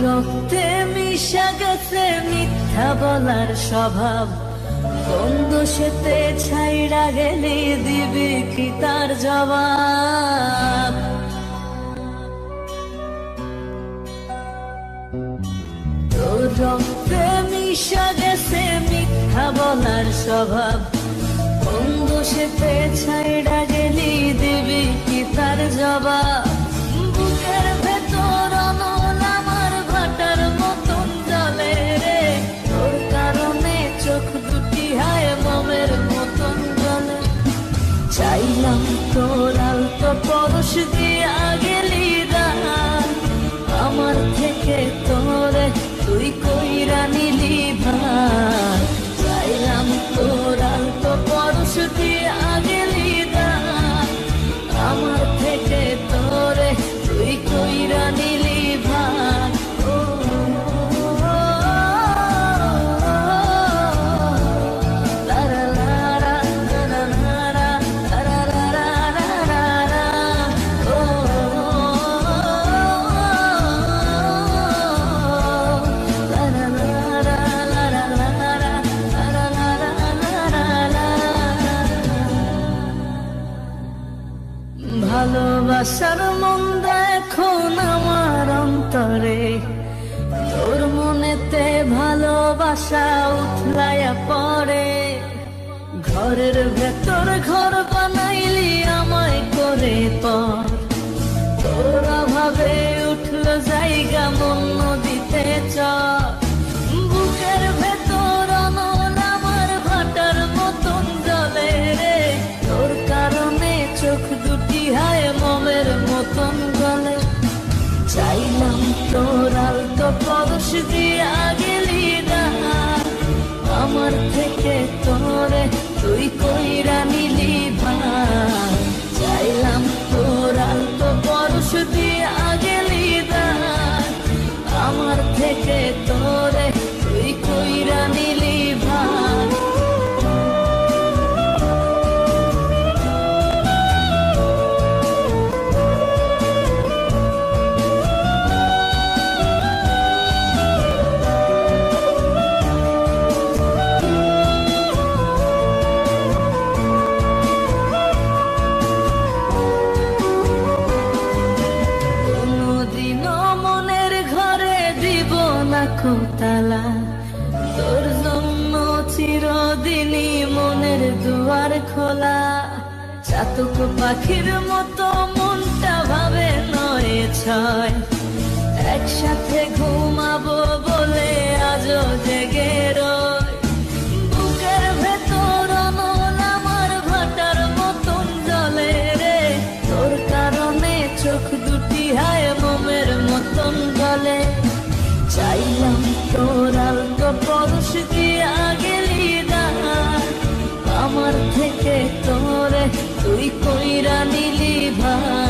রক্তে মিশা গেছে মিথ্যা বলার স্বভাব, কোন দোষেতে ছাইড়া গেলি দিবি কি তার জবাব? তোর রক্তে মিশা গেছে মিথ্যা বলার স্বভাব, কোন দোষেতে ছাইড়া গেলি দিবি কি তার জবাব? বুকের ভেতর অনল আমার ভাটার মতন জলে রে, তোর কারণে চোখ দুটি হায় মোমের মতন জলে। চাইলাম তোর আলতো পরশ দিয়া গেলি দান, আমার থেকে তোরে তুই কইরা নিলি ভান। চাইলাম তোর আলতো পরশ দিয়া গেলি দান, আমার থেকে তোরে তুই কইরা নিলি ভান। ভালোবাসার মন্দ এখন আমার অন্তরে, তোর মনেতে ভালোবাসা উথলাইয়া পড়ে। ঘরের ভেতর ঘর বানাইলি আমায় করে পর, তোর অভাবে উঠল জায়গা মন নদীতে চর। বুকের ভেতর অনল আমার ভাটার মতন জলে রে, তোর কারণে চোখ দুটি হায় মোমের মতন গলে। চাইলাম তোর আলতো পরশ দিয়া গেলি দান, আমার থেকে তোরে তুই কইরা নিলি ভান। চাইলাম তোর আলতো পরশ দিয়া গেলি দান, আমার থেকে তোরে তুই কইরা নিলি ভান। তালা তোর জন্য চিরদিনই মনের দুয়ার খোলা, চাতক পাখির মতো মনটা ভাবে নয় ছয়, একসাথে ঘুমাবো বলে আজও জেগে রয়। বুকের ভেতর অনল আমার ভাটার মতন জলে রে, তোর কারণে চোখ দুটি হায় মোমের মতন গলে। চাইলাম তোর আলতো পরশ দিয়া গেলি দান, আমার থেকে তোরে তুই কইরা নিলি ভান।